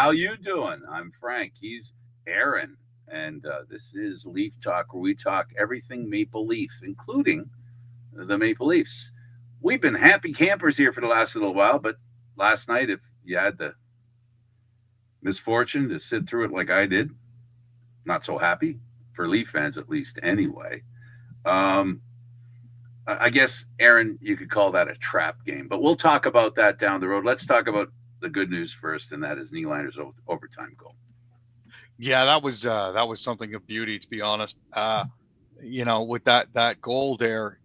How you doing? I'm Frank. He's Aaron, and this is Leaf Talk, where we talk everything Maple Leaf, including the Maple Leafs. We've been happy campers here for the last little while, but last night, if you had the misfortune to sit through it like I did, not so happy for Leaf fans, at least. Anyway, um, I guess Aaron, you could call that a trap game, but we'll talk about that down the road. Let's talk about the good news first, and that is Nylander's overtime goal. Yeah, that was something of beauty, to be honest. With that goal there,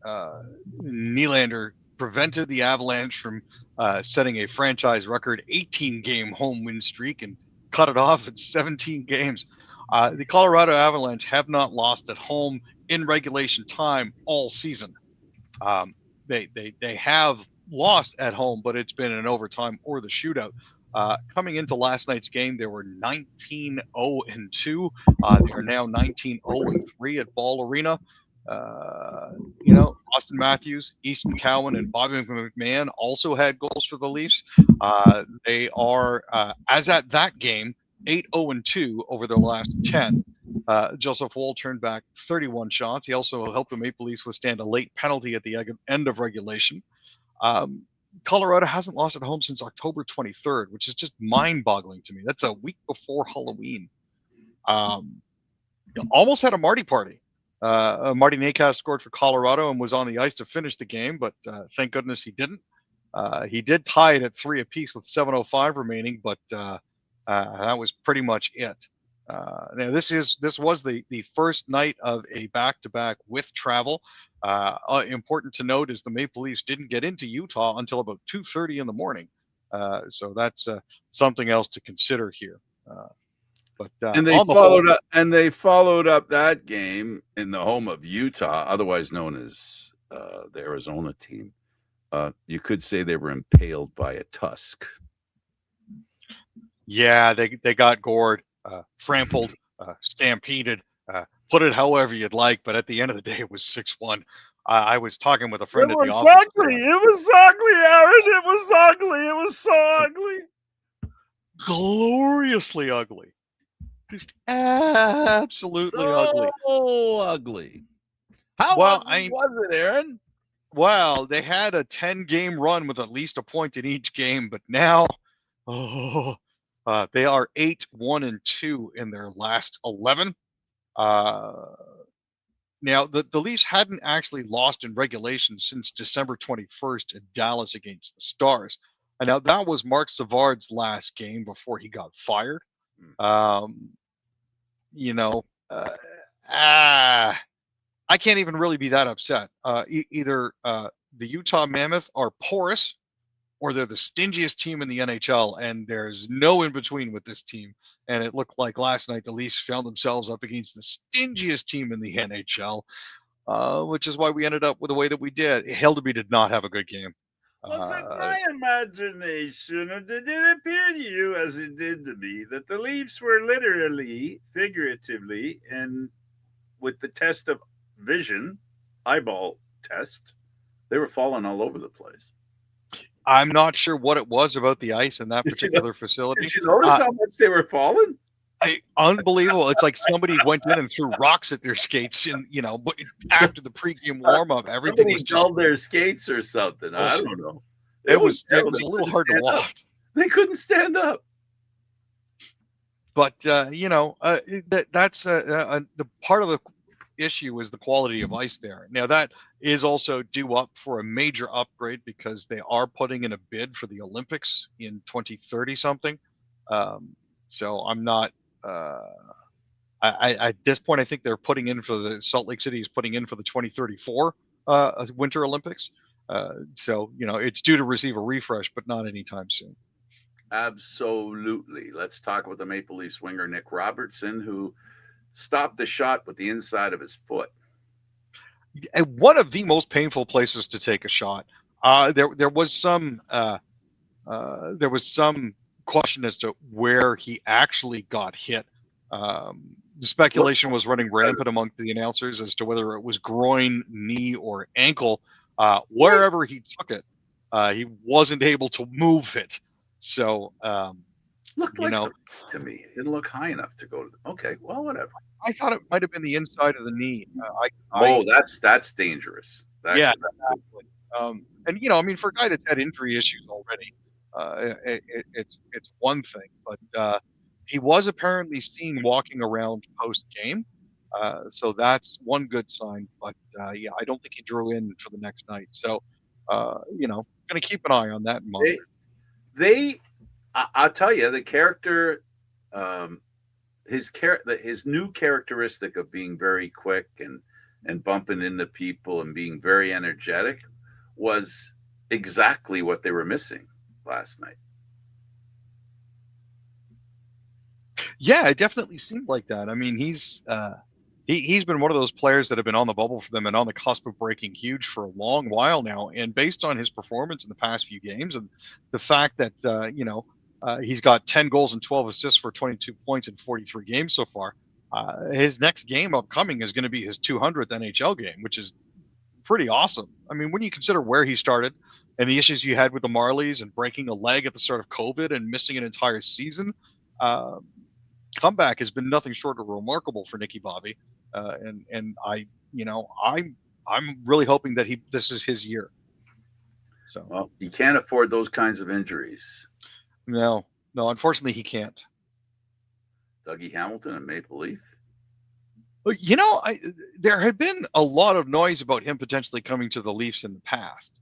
Nylander prevented the Avalanche from setting a franchise record 18-game home win streak and cut it off at 17 games. The Colorado Avalanche have not lost at home in regulation time all season. They have lost at home, but it's been an overtime or the shootout. Coming into last night's game, they were 19-0-2. They are now 19-0-3 at Ball Arena. Austin Matthews, Easton Cowan, and Bobby McMahon also had goals for the Leafs. They are, as at that game, 8-0-2 over their last 10. Joseph Woll turned back 31 shots. He also helped the Maple Leafs withstand a late penalty at the end of regulation. Colorado hasn't lost at home since October 23rd, which is just mind-boggling to me. That's a week before Halloween. Almost had a Marty party. Marty Necas scored for Colorado and was on the ice to finish the game, but thank goodness he didn't. He did tie it at 3 apiece with 7:05 remaining, but that was pretty much it. Now this was the first night of a back-to-back with travel. Important to note is the Maple Leafs didn't get into Utah until about 2:30 in the morning, so that's something else to consider here. And they followed up that game in the home of Utah, otherwise known as the Arizona team. You could say they were impaled by a tusk. Yeah, they got gored, trampled, stampeded. Put it however you'd like, but at the end of the day, it was 6-1. I was talking with a friend at the office. Ugly. It was ugly, Aaron. It was ugly. It was so ugly. Gloriously ugly. Just absolutely ugly. Oh, ugly. How ugly was it, Aaron? Well, they had a 10-game run with at least a point in each game, but now, they are 8-1-2 in their last 11. Now, the Leafs hadn't actually lost in regulation since December 21st in Dallas against the Stars. And now that was Mark Savard's last game before he got fired. I can't even really be that upset. Either the Utah Mammoth are porous, or they're the stingiest team in the NHL, and there's no in between with this team. And it looked like last night the Leafs found themselves up against the stingiest team in the NHL, which is why we ended up with the way that we did. Hildeby did not have a good game. Was it my imagination, or did it appear to you, as it did to me, that the Leafs were literally, figuratively, and with the test of vision, eyeball test, they were falling all over the place? I'm not sure what it was about the ice in that particular facility. Did you notice how much they were falling? Unbelievable. It's like somebody went in and threw rocks at their skates, and after the pregame warm-up, everything was just held their skates or something. I don't know. It was a little hard to watch. They couldn't stand up. But that's the part of the issue is the quality of ice there. Now that is also due up for a major upgrade because they are putting in a bid for the Olympics in 2030 something. So I'm not. At this point, I think they're putting in for the Salt Lake City is putting in for the 2034 Winter Olympics. So it's due to receive a refresh, but not anytime soon. Absolutely. Let's talk about the Maple Leafs winger Nick Robertson, who stopped the shot with the inside of his foot. One of the most painful places to take a shot. There was some question as to where he actually got hit. The speculation was running rampant among the announcers as to whether it was groin, knee, or ankle. Wherever he took it, he wasn't able to move it. So Looked You like know, the, to me. It didn't look high enough to go to. Okay, well, whatever. I thought it might have been the inside of the knee. Oh, that's dangerous. That Yeah, could. exactly. And I mean, for a guy that's had injury issues already, it's one thing, but he was apparently seen walking around post game, so that's one good sign. But yeah, I don't think he drew in for the next night. So, going to keep an eye on that and They, monitor. I'll tell you, the character, um, his new characteristic of being very quick and bumping into people and being very energetic was exactly what they were missing last night. Yeah, it definitely seemed like that. I mean, he's been one of those players that have been on the bubble for them and on the cusp of breaking huge for a long while now. And based on his performance in the past few games and the fact that he's got 10 goals and 12 assists for 22 points in 43 games so far, his next game upcoming is going to be his 200th NHL game, which is pretty awesome. I mean, when you consider where he started and the issues you had with the Marlies and breaking a leg at the start of COVID and missing an entire season, uh, comeback has been nothing short of remarkable for Nicky Bobby, and I'm really hoping that this is his year. So Well, you can't afford those kinds of injuries. no, unfortunately he can't. Dougie Hamilton and Maple Leaf. But there had been a lot of noise about him potentially coming to the Leafs in the past,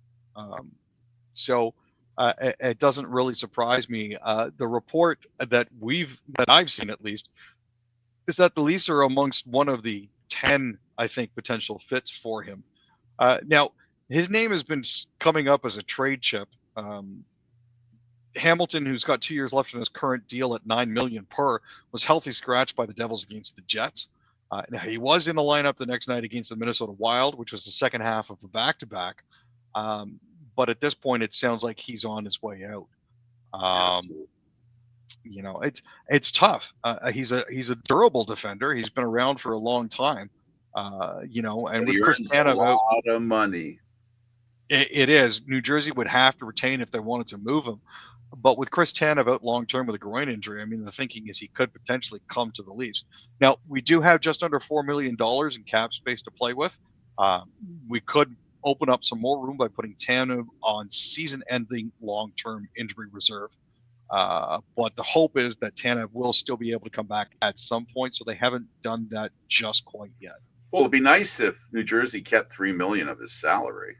so it doesn't really surprise me. The report that I've seen at least is that the Leafs are amongst one of the 10, I think, potential fits for him. Now, his name has been coming up as a trade chip. Hamilton, who's got 2 years left in his current deal at $9 million per, was healthy scratched by the Devils against the Jets. Now, he was in the lineup the next night against the Minnesota Wild, which was the second half of a back-to-back. But at this point, it sounds like he's on his way out. It's tough. He's a durable defender. He's been around for a long time. And with Chris Tanev out, a lot of money. It is. New Jersey would have to retain if they wanted to move him. But with Chris Tanev out long term with a groin injury, I mean, the thinking is he could potentially come to the Leafs. Now, we do have just under $4 million in cap space to play with. We could open up some more room by putting Tanev on season-ending long-term injury reserve. But the hope is that Tanev will still be able to come back at some point, so they haven't done that just quite yet. Well, it'd be nice if New Jersey kept $3 million of his salary.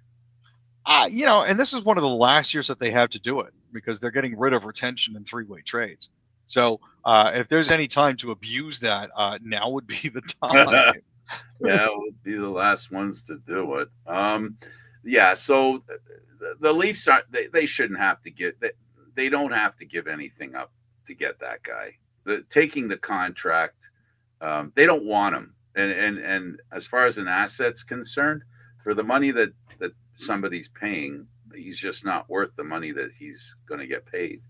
And this is one of the last years that they have to do it because they're getting rid of retention in three-way trades. So if there's any time to abuse that, now would be the time. Yeah, we'll be the last ones to do it. So the Leafs they shouldn't have to get they don't have to give anything up to get that guy. Taking the contract, they don't want him. And as far as an asset's concerned, for the money that somebody's paying, he's just not worth the money that he's going to get paid,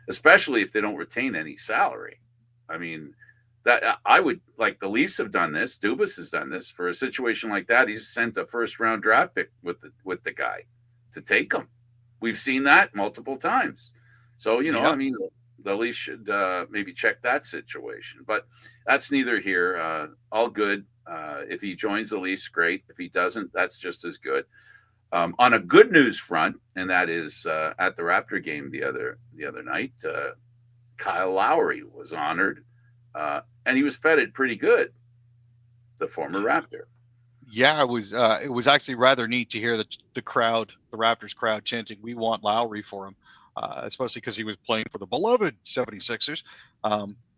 especially if they don't retain any salary. I mean, that I would like the Leafs have done this. Dubas has done this for a situation like that. He's sent a first-round draft pick with the guy to take him. We've seen that multiple times. So, I mean, the Leafs should maybe check that situation. But that's neither here. All good. If he joins the Leafs, great. If he doesn't, that's just as good. On a good news front, and that is at the Raptor game the other night, Kyle Lowry was honored, and he was feted pretty good. The former Raptor. Yeah, it was actually rather neat to hear the crowd, the Raptors crowd, chanting, "We want Lowry" for him, especially because he was playing for the beloved 76ers.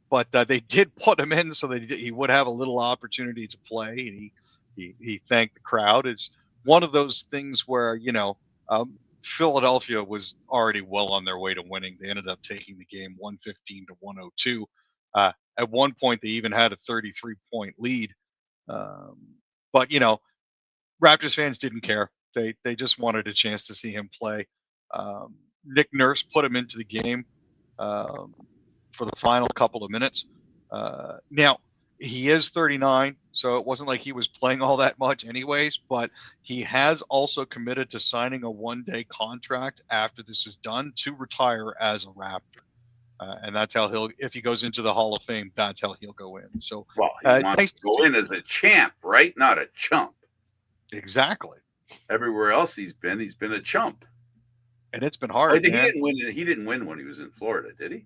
But they did put him in so that he would have a little opportunity to play, and he thanked the crowd. It's one of those things where Philadelphia was already well on their way to winning. They ended up taking the game 115-102. At one point, they even had a 33-point lead. But Raptors fans didn't care. They just wanted a chance to see him play. Nick Nurse put him into the game for the final couple of minutes. Now, he is 39, so it wasn't like he was playing all that much anyways, but he has also committed to signing a one-day contract after this is done to retire as a Raptor. And that's how if he goes into the Hall of Fame, that's how he'll go in. So, well, he wants to go in as a champ, right? Not a chump. Exactly. Everywhere else he's been a chump. And it's been hard. He didn't win. He didn't win when he was in Florida, did he?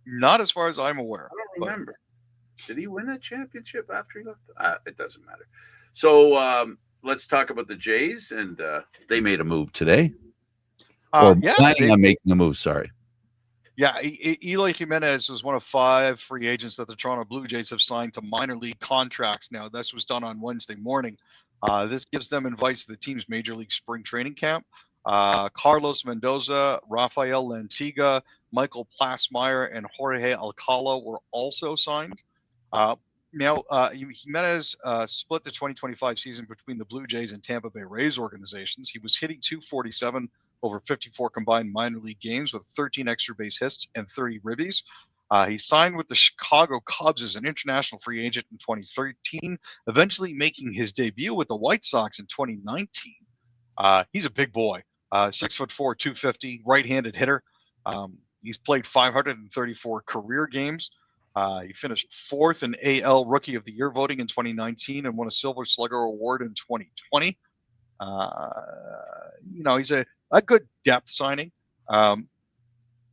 Not as far as I'm aware. I don't remember. Did he win that championship after he left? It doesn't matter. So let's talk about the Jays, and they made a move today. Planning on making a move. Sorry. Yeah, Eloy Jimenez was one of 5 free agents that the Toronto Blue Jays have signed to minor league contracts now. This was done on Wednesday morning. This gives them invites to the team's major league spring training camp. Carlos Mendoza, Rafael Lantiga, Michael Plasmeyer, and Jorge Alcala were also signed. Now, Jimenez split the 2025 season between the Blue Jays and Tampa Bay Rays organizations. He was hitting .247 over 54 combined minor league games with 13 extra base hits and 30 ribbies. He signed with the Chicago Cubs as an international free agent in 2013, eventually making his debut with the White Sox in 2019. He's a big boy, 6'4", 250, right-handed hitter. He's played 534 career games. He finished 4th in AL Rookie of the Year voting in 2019 and won a Silver Slugger Award in 2020. He's a good depth signing.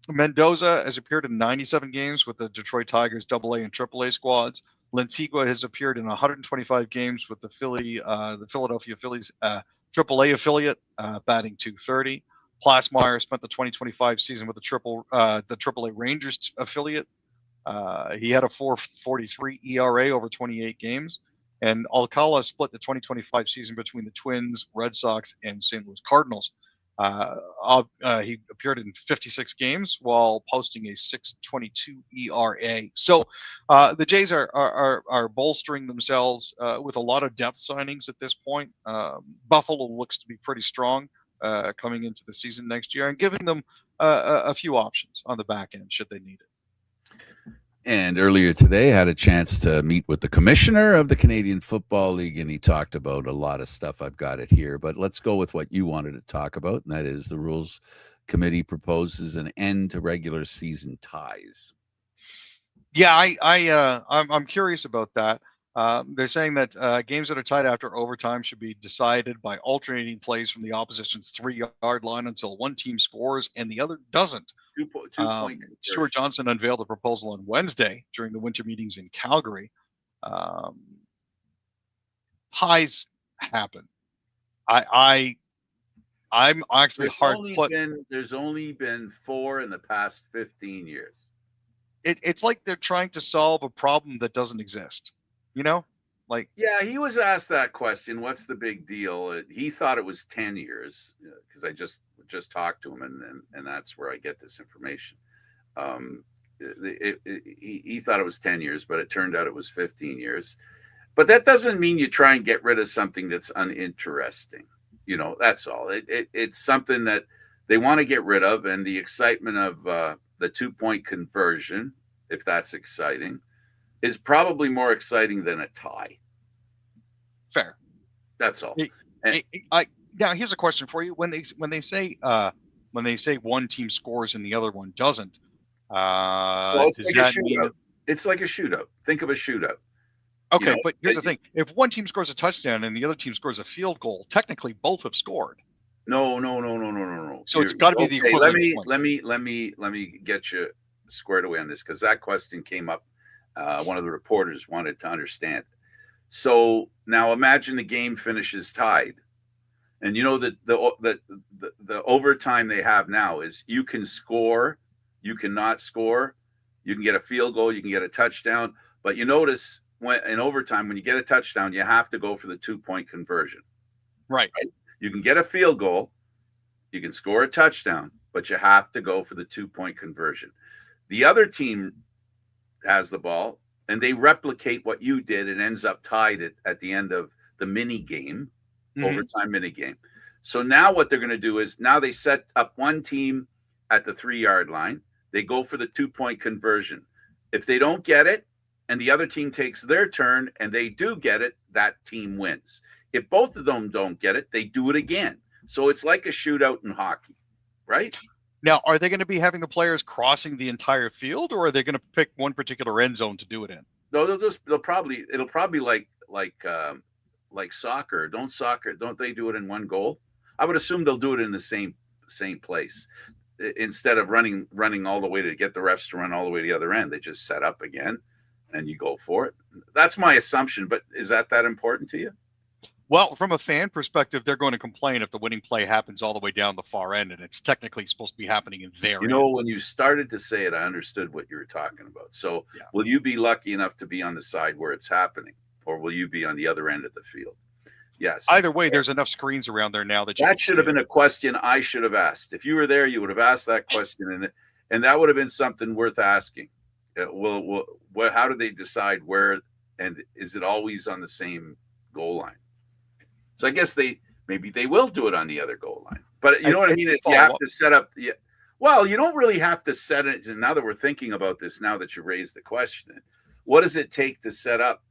Mendoza has appeared in 97 games with the Detroit Tigers AA and AAA squads. Lantigua has appeared in 125 games with the Philadelphia Phillies AAA affiliate, batting .230. Plasmeyer spent the 2025 season with the AAA Rangers affiliate. He had a 4.43 ERA over 28 games. And Alcala split the 2025 season between the Twins, Red Sox, and St. Louis Cardinals. He appeared in 56 games while posting a 6.22 ERA. So the Jays are bolstering themselves with a lot of depth signings at this point. Buffalo looks to be pretty strong coming into the season next year, and giving them a few options on the back end should they need it. And earlier today, I had a chance to meet with the commissioner of the Canadian Football League, and he talked about a lot of stuff. I've got it here, but let's go with what you wanted to talk about, and that is the Rules Committee proposes an end to regular season ties. Yeah, I'm curious about that. They're saying that games that are tied after overtime should be decided by alternating plays from the opposition's 3-yard line until one team scores and the other doesn't. Stuart Johnson unveiled the proposal on Wednesday during the winter meetings in Calgary. Ties happen. I'm actually There's only been 4 in the past 15 years. It's like they're trying to solve a problem that doesn't exist. Yeah, he was asked that question. What's the big deal? He thought it was 10 years because I just talked to him, and that's where I get this information. He thought it was 10 years, but it turned out it was 15 years. But that doesn't mean you try and get rid of something that's uninteresting. That's all. It's something that they want to get rid of, and the excitement of the 2-point conversion, if that's exciting, is probably more exciting than a tie. Fair. That's all. Now here's a question for you. When they say one team scores and the other one doesn't, it's like a shootout. Think of a shootout. Okay, but here's the thing: if one team scores a touchdown and the other team scores a field goal, technically both have scored. No. So it's got to be the equivalent. Let me get you squared away on this, because that question came up. One of the reporters wanted to understand. So now imagine the game finishes tied, and that the overtime they have now is you can score, you cannot score, you can get a field goal, you can get a touchdown, but you notice when in overtime when you get a touchdown, you have to go for the 2-point conversion. Right? You can get a field goal, you can score a touchdown, but you have to go for the 2-point conversion. The other team has the ball and they replicate what you did. It ends up tied at the end of the mini game, overtime mini game. So now what they're going to do is now they set up one team at the 3-yard line. They go for the 2-point conversion. If they don't get it and the other team takes their turn and they do get it, that team wins. If both of them don't get it, they do it again. So it's like a shootout in hockey, right? Now, are they going to be having the players crossing the entire field, or are they going to pick one particular end zone to do it in? No, it'll probably like soccer. Don't they do it in one goal? I would assume they'll do it in the same place. Instead of running all the way to get the refs to run all the way to the other end, they just set up again and you go for it. That's my assumption, but is that important to you? Well, from a fan perspective, they're going to complain if the winning play happens all the way down the far end, and it's technically supposed to be happening in their end. When you started to say it, I understood what you were talking about. So Will you be lucky enough to be on the side where it's happening, or will you be on the other end of the field? Yes. Either way, there's enough screens around there now that should have been a question I should have asked. If you were there, you would have asked that question, and that would have been something worth asking. How do they decide where, and is it always on the same goal line? So I guess maybe they will do it on the other goal line. But you know what I mean? You have to set up. Well, you don't really have to set it. And now that we're thinking about this, now that you raised the question, what does it take to set up,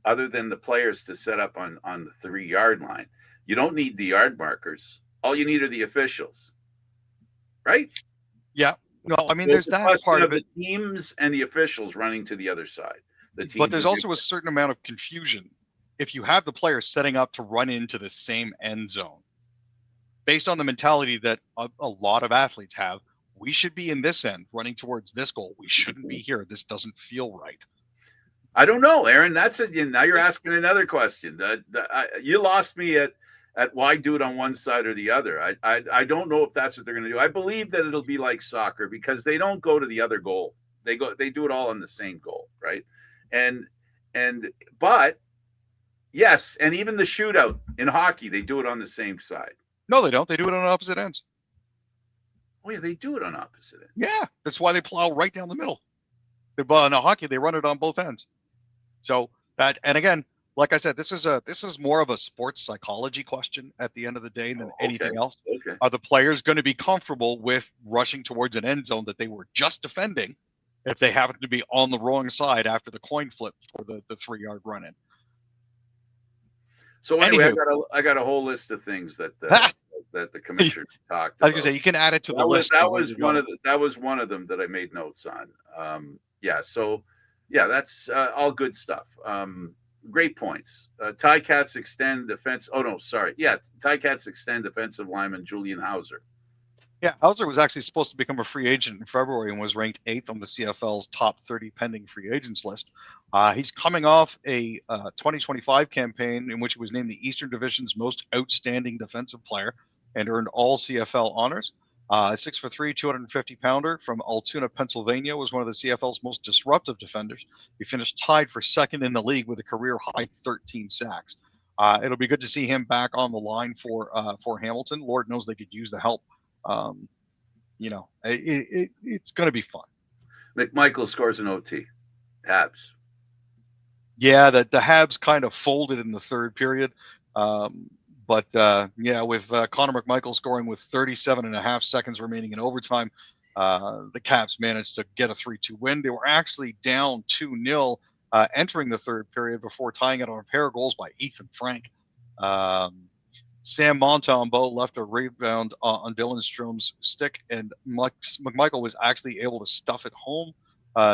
other than the players to set up on the 3-yard line? You don't need the yard markers. All you need are the officials, right? Yeah. No, I mean, there's that part of it. The teams and the officials running to the other side. But there's also a certain amount of confusion if you have the players setting up to run into the same end zone. Based on the mentality that a lot of athletes have, we should be in this end running towards this goal. We shouldn't be here. This doesn't feel right. I don't know, Aaron. That's it. Now you're asking another question. You lost me at why do it on one side or the other. I don't know if that's what they're going to do. I believe that it'll be like soccer because they don't go to the other goal. They do it all on the same goal, right? But yes, and even the shootout in hockey, they do it on the same side. No, they don't. They do it on opposite ends. Oh yeah, they do it on opposite ends. Yeah, that's why they plow right down the middle. In hockey, they run it on both ends. So that, and again, like I said, this is more of a sports psychology question at the end of the day than anything else. Okay. Are the players going to be comfortable with rushing towards an end zone that they were just defending if they happen to be on the wrong side after the coin flip for the 3-yard run in? So anyway, I got a whole list of things that the commissioner talked about. I was gonna say you can add it to the list. That was one of them that I made notes on. That's all good stuff. Great points. Ticats extend defense. Oh no, sorry. Yeah, Ticats extend defensive lineman Julian Hauser. Yeah, Hauser was actually supposed to become a free agent in February and was ranked 8th on the CFL's top 30 pending free agents list. He's coming off a 2025 campaign in which he was named the Eastern Division's most outstanding defensive player and earned all CFL honors. 6'3", 250-pounder from Altoona, Pennsylvania, was one of the CFL's most disruptive defenders. He finished tied for second in the league with a career-high 13 sacks. It'll be good to see him back on the line for Hamilton. Lord knows they could use the help. It's going to be fun. McMichael scores an OT. Habs. Yeah, the Habs kind of folded in the third period. With Connor McMichael scoring with 37.5 seconds remaining in overtime, the Caps managed to get a 3-2 win. They were actually down 2-0 entering the third period before tying it on a pair of goals by Ethan Frank. Sam Montembeault left a rebound on Dylan Strom's stick, and McMichael was actually able to stuff it home.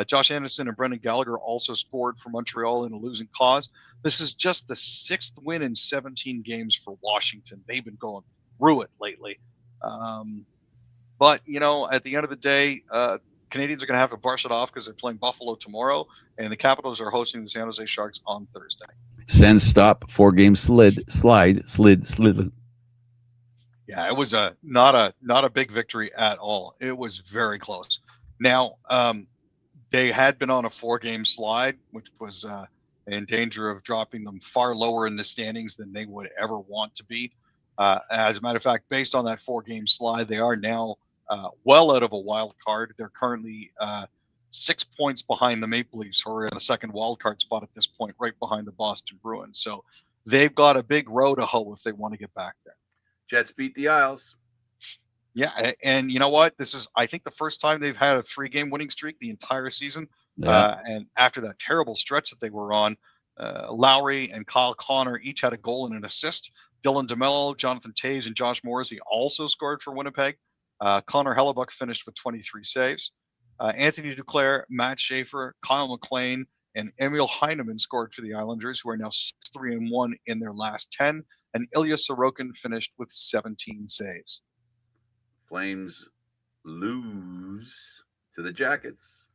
Josh Anderson and Brendan Gallagher also scored for Montreal in a losing cause. This is just the 6th win in 17 games for Washington. They've been going through it lately. But, at the end of the day, Canadians are going to have to brush it off because they're playing Buffalo tomorrow, and the Capitals are hosting the San Jose Sharks on Thursday. Send stop 4-game slid. Yeah, it was not a big victory at all. It was very close. Now, they had been on a 4-game slide, which was in danger of dropping them far lower in the standings than they would ever want to be. As a matter of fact, based on that 4-game slide, they are now well out of a wild card. They're currently 6 points behind the Maple Leafs, who are in a second wild card spot at this point, right behind the Boston Bruins. So they've got a big row to hoe if they want to get back there. Jets beat the Isles. Yeah, and you know what? This is, I think, the first time they've had a 3-game winning streak the entire season. Yeah. And after that terrible stretch that they were on, Lowry and Kyle Connor each had a goal and an assist. Dylan DeMello, Jonathan Toews, and Josh Morrissey also scored for Winnipeg. Connor Hellebuck finished with 23 saves. Anthony Duclair, Matt Schaefer, Kyle McLean, and Emil Heineman scored for the Islanders, who are now 6-3-1 in their last 10. And Ilya Sorokin finished with 17 saves. Flames lose to the Jackets.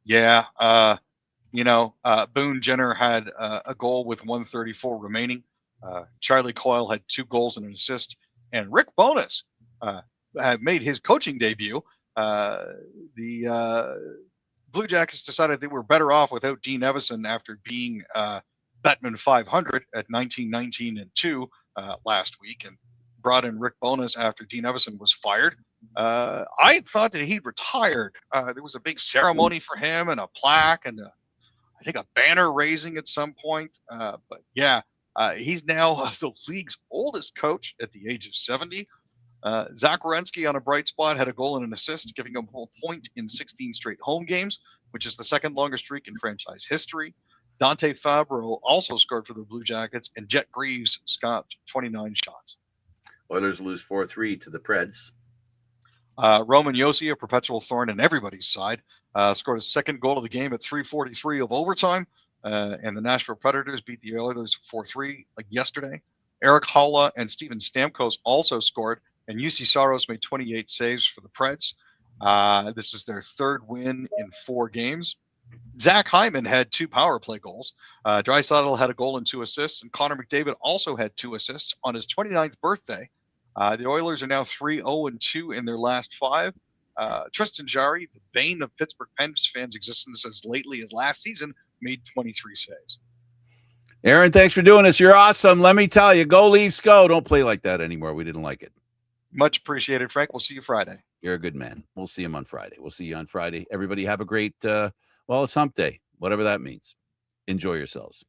Yeah. Boone Jenner had a goal with 1:34 remaining. Charlie Coyle had 2 goals and an assist. And Rick Bowness had made his coaching debut. The Blue Jackets decided they were better off without Dean Evison after being Bettman 500 at 19-19-2 last week, and brought in Rick Bowness after Dean Evison was fired. I thought that he'd retired. There was a big ceremony for him and a plaque and I think a banner raising at some point. But yeah, he's now the league's oldest coach at the age of 70. Zach Werenski on a bright spot had a goal and an assist, giving him a point in 16 straight home games, which is the second longest streak in franchise history. Dante Fabro also scored for the Blue Jackets, and Jet Greaves scored 29 shots. Oilers lose 4-3 to the Preds. Roman Josi, a perpetual thorn in everybody's side, scored his second goal of the game at 3:43 of overtime, and the Nashville Predators beat the Oilers 4-3 like yesterday. Eric Haula and Steven Stamkos also scored, and UC Saros made 28 saves for the Preds. This is their third win in 4 games. Zach Hyman had 2 power play goals. Draisaitl had a goal and 2 assists, and Connor McDavid also had 2 assists on his 29th birthday. The Oilers are now 3-0-2 in their last 5. Tristan Jarry, the bane of Pittsburgh Penguins fans' existence as lately as last season, made 23 saves. Aaron, thanks for doing this. You're awesome. Let me tell you, go Leafs, go. Don't play like that anymore. We didn't like it. Much appreciated, Frank. We'll see you Friday. You're a good man. We'll see him on Friday. We'll see you on Friday. Everybody have a great, it's hump day, whatever that means. Enjoy yourselves.